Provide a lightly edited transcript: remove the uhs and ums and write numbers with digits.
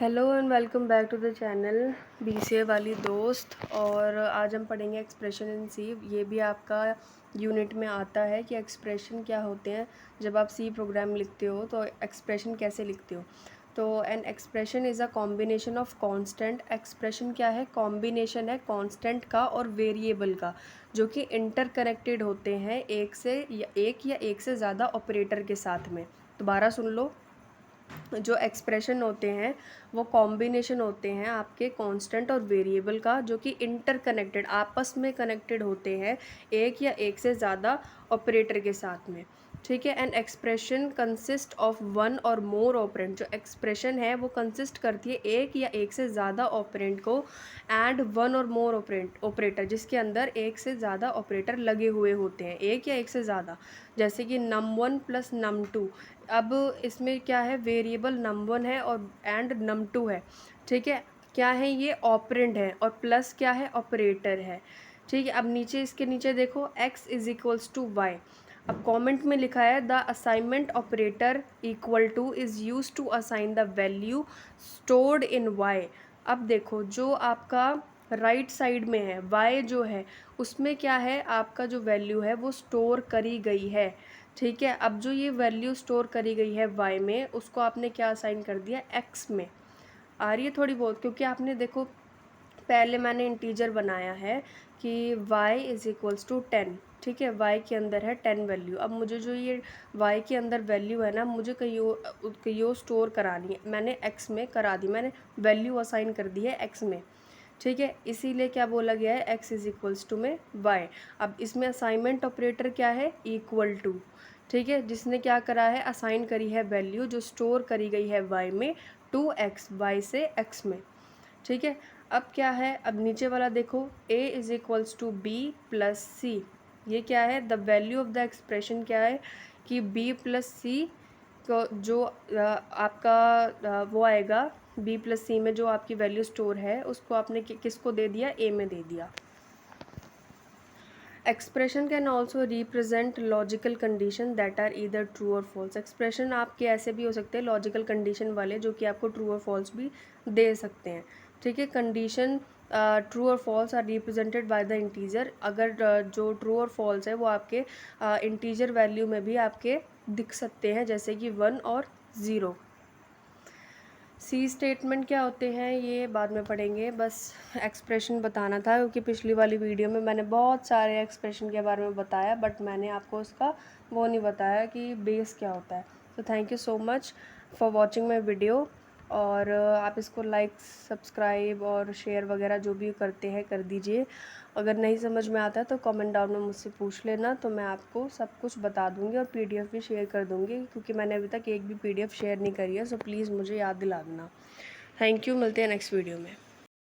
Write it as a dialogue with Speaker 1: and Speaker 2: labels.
Speaker 1: Hello and welcome back to the channel BCA वाली दोस्त। और आज हम पढ़ेंगे एक्सप्रेशन इन सी। ये भी आपका यूनिट में आता है कि एक्सप्रेशन क्या होते हैं। जब आप सी प्रोग्राम लिखते हो तो एक्सप्रेशन कैसे लिखते हो। तो an expression is a combination of constant. Expression क्या है? कॉम्बिनेशन है कांस्टेंट का और वेरिएबल का, जो कि इंटरकनेक्टेड होते हैं एक या एक से ज़्यादा ऑपरेटर के साथ में। दोबारा सुन लो, जो एक्सप्रेशन होते हैं वो कॉम्बिनेशन होते हैं आपके कांस्टेंट और वेरिएबल का, जो कि इंटरकनेक्टेड आपस में कनेक्टेड होते हैं एक या एक से ज़्यादा ऑपरेटर के साथ में। ठीक है। An expression consist of one और मोर ऑपरेंट। जो एक्सप्रेशन है वो कंसिस्ट करती है एक या एक से ज़्यादा ऑपरेंट को एंड वन और मोर ऑपरेटर, जिसके अंदर एक से ज़्यादा ऑपरेटर लगे हुए होते हैं, एक या एक से ज़्यादा। जैसे कि num1 प्लस num2। अब इसमें क्या है? वेरिएबल num1 है और एंड num2 है। ठीक है। क्या है? ये ऑपरेंड है और प्लस क्या है? ऑपरेटर है। ठीक है। अब नीचे, इसके नीचे देखो, x is equals to y. अब कमेंट में लिखा है the assignment operator equal to is use to assign the value stored in y। अब देखो, जो आपका राइट साइड में है y जो है, उसमें क्या है? आपका जो वैल्यू है वो स्टोर करी गई है। ठीक है। अब जो ये वैल्यू स्टोर करी गई है y में, उसको आपने क्या असाइन कर दिया? x में। आ रही है थोड़ी बहुत? क्योंकि आपने देखो, पहले मैंने इंटीजर बनाया है कि y इज़ इक्वल्स टू 10। ठीक है। y के अंदर है 10 वैल्यू। अब मुझे जो ये y के अंदर वैल्यू है ना, मुझे कहीं स्टोर करानी है। मैंने x में करा दी, मैंने वैल्यू असाइन कर दी है x में। ठीक है। इसीलिए क्या बोला गया है? x इज़ इक्वल्स टू में y। अब इसमें असाइनमेंट ऑपरेटर क्या है? Equal to. ठीक है। जिसने क्या करा है? असाइन करी है वैल्यू जो स्टोर करी गई है y में, टू x, y से x में। ठीक है। अब क्या है? अब नीचे वाला देखो, a is equals to b plus c. ये क्या है? The value of the expression क्या है कि b प्लस सी को जो आपका वो आएगा, b प्लस सी में जो आपकी वैल्यू स्टोर है, उसको आपने किसको दे दिया? a में दे दिया। Expression can also represent logical condition that are either true or false. Expression आपके ऐसे भी हो सकते हैं लॉजिकल कंडीशन वाले, जो कि आपको ट्रू और फॉल्स भी दे सकते हैं। ठीक है। Condition true or false are represented by the integer. अगर जो ट्रू और फॉल्स है वो आपके इंटीजर वैल्यू में भी आपके दिख सकते हैं, जैसे कि 1 और 0। सी स्टेटमेंट क्या होते हैं ये बाद में पढ़ेंगे। बस एक्सप्रेशन बताना था, क्योंकि पिछली वाली वीडियो में मैंने बहुत सारे एक्सप्रेशन के बारे में बताया, बट मैंने आपको उसका वो नहीं बताया कि बेस क्या होता है। तो thank you so much for watching my video. और आप इसको लाइक, सब्सक्राइब और शेयर वगैरह जो भी करते हैं कर दीजिए। अगर नहीं समझ में आता है तो कमेंट डाउन में मुझसे पूछ लेना, तो मैं आपको सब कुछ बता दूंगी और पीडीएफ भी शेयर कर दूंगी, क्योंकि मैंने अभी तक एक भी पीडीएफ शेयर नहीं करी है। सो प्लीज़ मुझे याद दिला देना। Thank you. मिलते हैं नेक्स्ट वीडियो में।